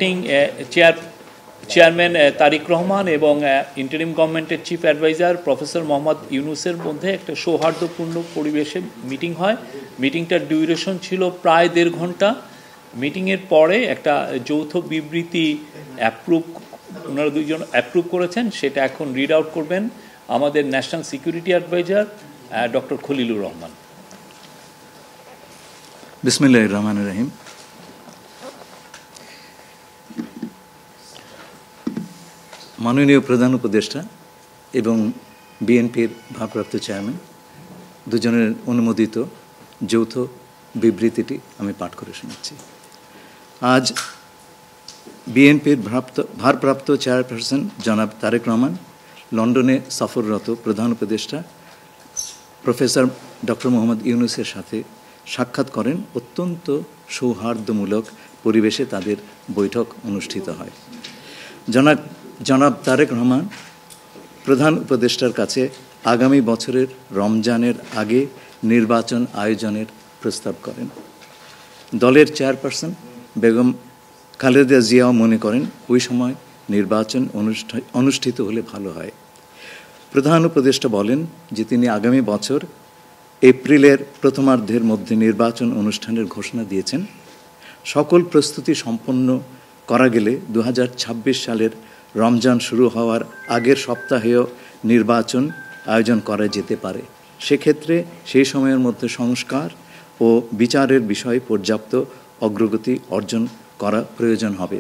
Acting chairman তারিক রহমান এবং interim গভর্নমেন্টের chief adviser professor Mohammad ইউনুসের মধ্যে একটা সৌহার্দ্যপূর্ণ পরিবেশে মিটিং হয়। মিটিংটার ডিউরেশন ছিল প্রায় 1.5 ঘন্টা। মিটিংয়ের পরে একটা যৌথ বিবৃতি ওনারা দুইজন অ্যাপ্রুভ করেছেন, সেটা এখন রিড আউট করবেন আমাদের national security adviser doctor Khalilur Rahman. বিসমিল্লাহির রহমানির রহিম। মাননীয় প্রধান উপদেষ্টা এবং বিএনপির ভারপ্রাপ্ত চেয়ারম্যান দুজনের অনুমোদিত যৌথ বিবৃতিটি আমি পাঠ করে শোনাচ্ছি। আজ বিএনপির ভারপ্রাপ্ত চেয়ারপারসন জনাব তারেক রহমান লন্ডনে সফররত প্রধান উপদেষ্টা প্রফেসর ডক্টর মোহাম্মদ ইউনুসের সাথে সাক্ষাৎ করেন। অত্যন্ত সৌহার্দ্যমূলক পরিবেশে তাদের বৈঠক অনুষ্ঠিত হয়। জনাব তারেক রহমান প্রধান উপদেষ্টার কাছে আগামী বছরের রমজানের আগে নির্বাচন আয়োজনের প্রস্তাব করেন। দলের চেয়ারপারসন বেগম খালেদা জিয়াও মনে করেন ওই সময় নির্বাচন অনুষ্ঠিত হলে ভালো হয়। প্রধান উপদেষ্টা বলেন যে তিনি আগামী বছর এপ্রিলের প্রথমার্ধের মধ্যে নির্বাচন অনুষ্ঠানের ঘোষণা দিয়েছেন। সকল প্রস্তুতি সম্পন্ন করা গেলে 2026 সালের রমজান শুরু হওয়ার আগের সপ্তাহেও নির্বাচন আয়োজন করা যেতে পারে। সেক্ষেত্রে সেই সময়ের মধ্যে সংস্কার ও বিচারের বিষয়ে পর্যাপ্ত অগ্রগতি অর্জন করা প্রয়োজন হবে।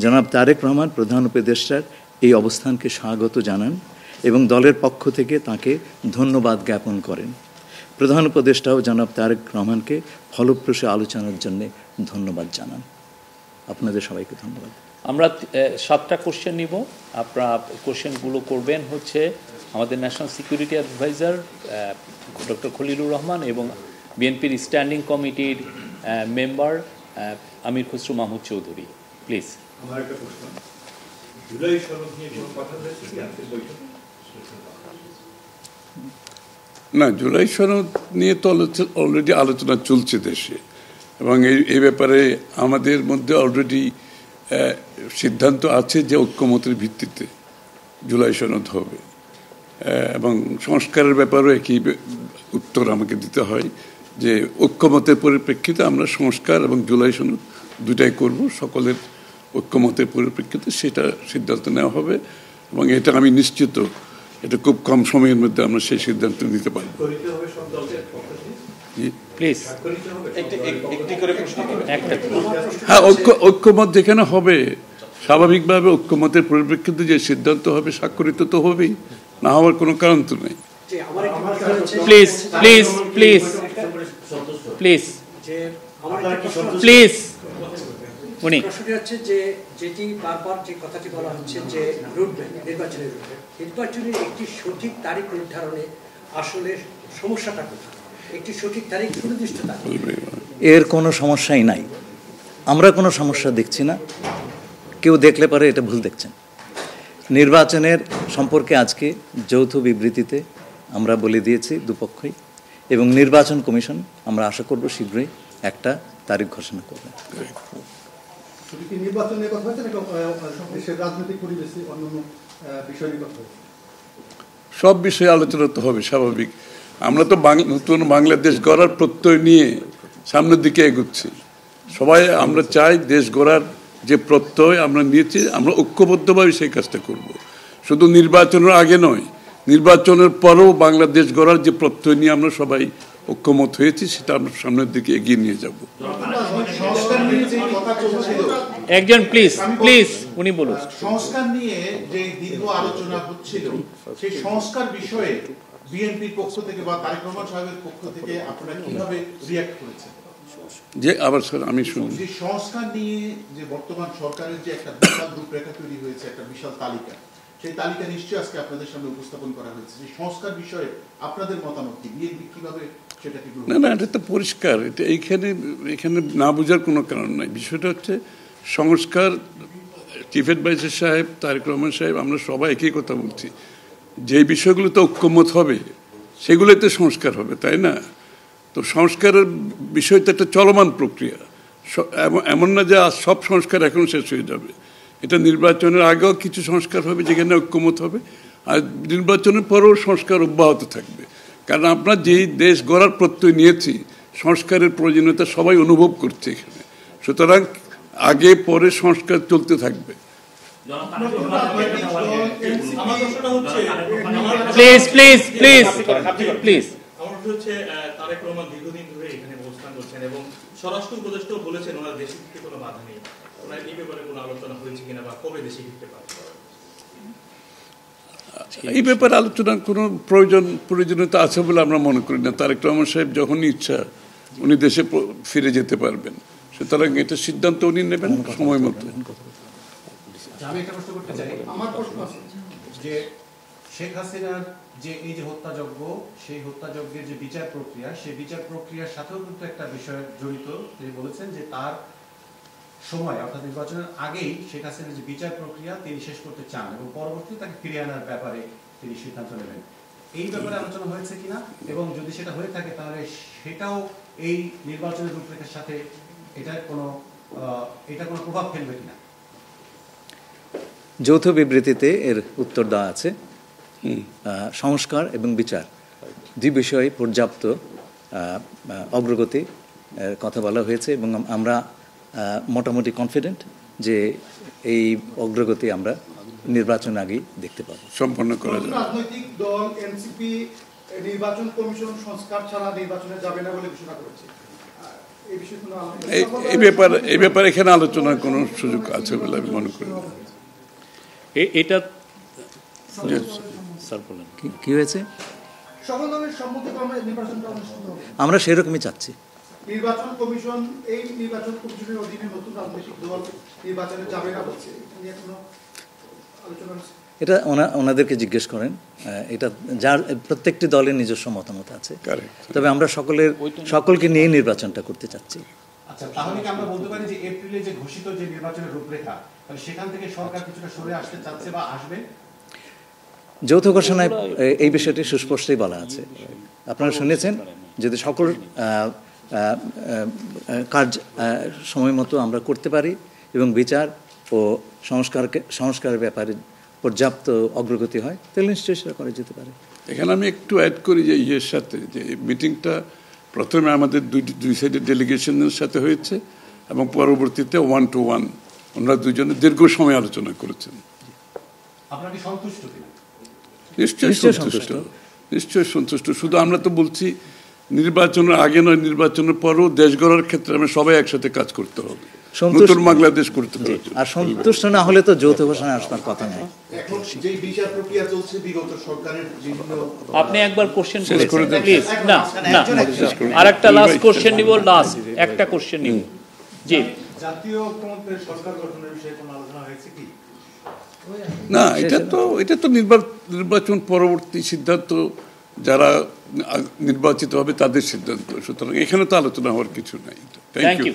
জনাব তারেক রহমান প্রধান উপদেষ্টার এই অবস্থানকে স্বাগত জানান এবং দলের পক্ষ থেকে তাকে ধন্যবাদ জ্ঞাপন করেন। প্রধান উপদেষ্টাও জনাব তারেক রহমানকে ফলপ্রসূ আলোচনার জন্য ধন্যবাদ জানান। আপনাদের সবাইকে ধন্যবাদ। আমরা 7টা কোশ্চেন নিব। আপনারা কোশ্চেনগুলো করবেন হচ্ছে আমাদের national security adviser doctor Khalilur Rahman এবং বিএনপির স্ট্যান্ডিং কমিটির মেম্বার আমির খসরু মাহমুদ চৌধুরী। প্লিজ। আমার একটা প্রশ্ন, জুলাই সনদ নিয়ে কোনো কথা হয়েছে কি আজকের বৈঠকে? না, জুলাই সনদ নিয়ে তো অলরেডি আলোচনা চলছে দেশে, এবং এই ব্যাপারে আমাদের মধ্যে অলরেডি সিদ্ধান্ত আছে যে ঐক্যমতের ভিত্তিতে জুলাই সনদ হবে, এবং সংস্কারের ব্যাপারেও একই উত্তর আমাকে দিতে হয় যে ঐক্যমতের পরিপ্রেক্ষিতে আমরা সংস্কার এবং জুলাই সনদ দুটাই করব। সকলের ঐক্যমতের পরিপ্রেক্ষিতে সেটা সিদ্ধান্ত নেওয়া হবে, এবং এটা আমি নিশ্চিত এটা খুব কম সময়ের মধ্যে আমরা সেই সিদ্ধান্ত নিতে পারব। হ্যাঁ, ঐক্যমত যেখানে হবে স্বাভাবিকভাবে ঐক্যমতের পরিপ্রেক্ষিতে যে সিদ্ধান্ত হবে স্বাক্ষরিত তো হবেই, না হওয়ার কোনো কারণ তো নেই। Please please please please please. উনি প্রশ্নটি হচ্ছে যে যেটি বারবার যে কথাটি বলা হচ্ছে যে রুটম্যাপ, নির্বাচনের রুটম্যাপ, নির্বাচনের একটি সঠিক তারিখ নির্ধারণে আসলে সমস্যাটা কোথায়? একটি সঠিক তারিখ সুনির্দিষ্ট তারিখ, এর কোনো সমস্যাই নাই। আমরা কোনো সমস্যা দেখছি না। কেউ দেখলে পারে এটা ভুল দেখছেন। নির্বাচনের সম্পর্কে আজকে যৌথ বিবৃতিতে আমরা বলে দিয়েছি দুপক্ষই, এবং নির্বাচন কমিশন আমরা আশা করব শীঘ্রই একটা তারিখ ঘোষণা করবে। সব বিষয়ে আলোচনা তো হবে, স্বাভাবিক। আমরা তো নতুন বাংলাদেশ গড়ার প্রত্যয় নিয়ে সামনের দিকে এগোচ্ছি। সবাই আমরা চাই দেশ গড়ার যে প্রত্যয় আমরা নিয়েছি, আমরা ঐক্যবদ্ধভাবে সেই কাজটা করব। শুধু নির্বাচনের আগে নয়, নির্বাচনের পরেও বাংলাদেশ গড়ার যে প্রত্যয় নিয়ে আমরা সবাই ঐক্যমত হয়েছি, সেটা আমরা সামনের দিকে এগিয়ে নিয়ে যাব। একজন প্লিজ প্লিজ উনি বলুন। সংস্কার নিয়ে যে দীর্ঘ আলোচনা হচ্ছিল, সেই সংস্কার বিষয়ে বিএনপির পক্ষ থেকে বা তারেক রহমান সাহেবের পক্ষ থেকে আপনারা কিভাবে রিঅ্যাক্ট করেছেন? যে আবার স্যার আমি শুনি, যে সংস্কার নিয়ে যে বর্তমান সরকারের যে একটা বিশাল রূপরেখা তৈরি হয়েছে, একটা বিশাল তালিকা, সেই তালিকা নিশ্চয়ই আজকে আপনাদের সামনে উপস্থাপন করা হয়েছে। যে সংস্কার বিষয়ে আপনাদের মতামত কি? বিএনপি কিভাবে সেটাকে? না, এটা তো পরিষ্কার। এটা এখানে না বোঝার কোনো কারণ নাই। বিষয়টা হচ্ছে সংস্কার। চিফ অ্যাডভাইজার সাহেব, তারেক রহমান সাহেব, আমরা সবাই একই কথা বলছি। যে বিষয়গুলোতে ঐক্যমত হবে সেগুলোতে সংস্কার হবে, তাই না? তো সংস্কারের বিষয়টা একটা চলমান প্রক্রিয়া। এমন না যে আজ সব সংস্কার এখন শেষ হয়ে যাবে। এটা নির্বাচনের আগেও কিছু সংস্কার হবে যেখানে ঐক্যমত হবে, আর নির্বাচনের পরেও সংস্কার অব্যাহত থাকবে। কারণ আমরা যেই দেশ গড়ার প্রত্যয় নিয়েছি, সংস্কারের প্রয়োজনীয়তা সবাই অনুভব করছে এখানে। সুতরাং আগে পরে সংস্কার চলতে থাকবে। Please please please please. আমার হচ্ছে তারেক রহমান দীর্ঘদিন ধরে এখানে অবস্থান করছেন এবং স্বরাষ্ট্র উপদেষ্টাও বলেছেন ওনার দেশে ফিরতে কোনো বাধা নেই। ওনার এই ব্যাপারে কোনো আলোচনা হয়েছে কিনা বা কবে দেশে ফিরতে পারবে? এই ব্যাপারে আলোচনার কোনো প্রয়োজনীয়তা আছে বলে আমরা মনে করি না। তারেক রহমান সাহেব যখনই ইচ্ছা উনি দেশে ফিরে যেতে পারবেন, সুতরাং এটা সিদ্ধান্ত উনি নেবেন সময় মতো। আমি একটা প্রশ্ন করতে চাই। আমার প্রশ্ন আছে যে শেখ হাসিনার যে এই যে হত্যাযজ্ঞ, সেই হত্যাযজ্ঞের যে বিচার প্রক্রিয়া, সেই বিচার প্রক্রিয়ার সাথেও কিন্তু একটা বিষয় জড়িত। তিনি বলেছেন যে তার সময় অর্থাৎ নির্বাচনের আগেই শেখ হাসিনার যে বিচার প্রক্রিয়া তিনি শেষ করতে চান এবং পরবর্তীতে তাকে ফিরিয়ে আনার ব্যাপারে তিনি সিদ্ধান্ত নেবেন। এই ব্যাপারে আলোচনা হয়েছে কিনা, এবং যদি সেটা হয়ে থাকে তাহলে সেটাও এই নির্বাচনের রূপরেখার সাথে এটা কোনো প্রভাব ফেলবে কিনা? যৌথ বিবৃতিতে এর উত্তর দেওয়া আছে। সংস্কার এবং বিচার দুই বিষয়ে পর্যাপ্ত অগ্রগতি কথা বলা হয়েছে এবং আমরা মোটামুটি কনফিডেন্ট যে এই অগ্রগতি আমরা নির্বাচন আগেই দেখতে পাবো। সম্পন্ন করা যাবে। রাজনৈতিক দল এনসিপি নির্বাচন কমিশন সংস্কার ছাড়া নির্বাচনে যাবে না বলে ঘোষণা করেছে। এই ব্যাপারে এখানে আলোচনার কোনো সুযোগ আছে বলে আমি মনে করি না। এটা স্যার বলেন কি হয়েছে? সকল দলের সম্মতিক্রমে নির্বাচনটা অনুষ্ঠিত হবে। আমরা সেরকমই চাচ্ছি। নির্বাচন কমিশন এই নির্বাচন কমিশনের অধীনে নতুন রাজনৈতিক দল নির্বাচনে যাবে না বলছে, নিয়ে কোনো আলোচনা হচ্ছে? এটা ওনাদেরকে জিজ্ঞেস করেন। এটা যার প্রত্যেকটি দলের নিজস্ব মতামত আছে, তবে আমরা সকলকে নিয়ে নির্বাচনটা করতে চাচ্ছি। আচ্ছা, তাহলে কি আমরা বলতে পারি যে এপ্রিলে যে ঘোষিত যে নির্বাচনের রূপরেখা, তাহলে সেখান থেকে সরকার কিছুটা সরে আসতে চাচ্ছে বা আসবে? যৌথ ঘোষণায় এই বিষয়টি সুস্পষ্টই বলা আছে। আপনারা শুনেছেন, যদি সকল কাজ সময় মতো আমরা করতে পারি এবং বিচার ও সংস্কারের ব্যাপারে পর্যাপ্ত অগ্রগতি হয়, তাহলে নিশ্চয়ই সেটা করা যেতে পারে। এখানে আমি একটু অ্যাড করি যে ইয়ের সাথে, যে মিটিংটা প্রথমে আমাদের দুই সাইডের ডেলিগেশনের সাথে হয়েছে এবং পরবর্তীতে 1-to-1 ওনারা দুজনে দীর্ঘ সময় আলোচনা করেছেন। আপনারা কি সন্তুষ্ট কিনা? নিশ্চয়ই সন্তুষ্ট। শুধু আমরা তো বলছি নির্বাচনের আগে নয়, নির্বাচনের পরও দেশ গড়ার ক্ষেত্রে আমরা সবাই একসাথে কাজ করতে হবে, নতুন বাংলাদেশ করতে হবে। আর সন্তুষ্ট না হলে তো যৌথ ঘোষণা আসবার কথা নয়। এখন যে বিচার প্রক্রিয়া চলছে বিগত সরকারের বিভিন্ন, আপনি একবার কোশ্চেন করেছেন প্লিজ। না আরেকটা লাস্ট কোশ্চেন নিব, লাস্ট একটা কোশ্চেন নিব। জি, জাতীয় ঐক্যমত্যের সরকার গঠনের বিষয়ে কোনো আলোচনা হয়েছে কি? না, এটা তো নির্বাচন পরবর্তী সিদ্ধান্ত, যারা নির্বাচিত হবে তাদের সিদ্ধান্ত। সুতরাং এখানে তো আলোচনা হওয়ার কিছু নাই। Thank you.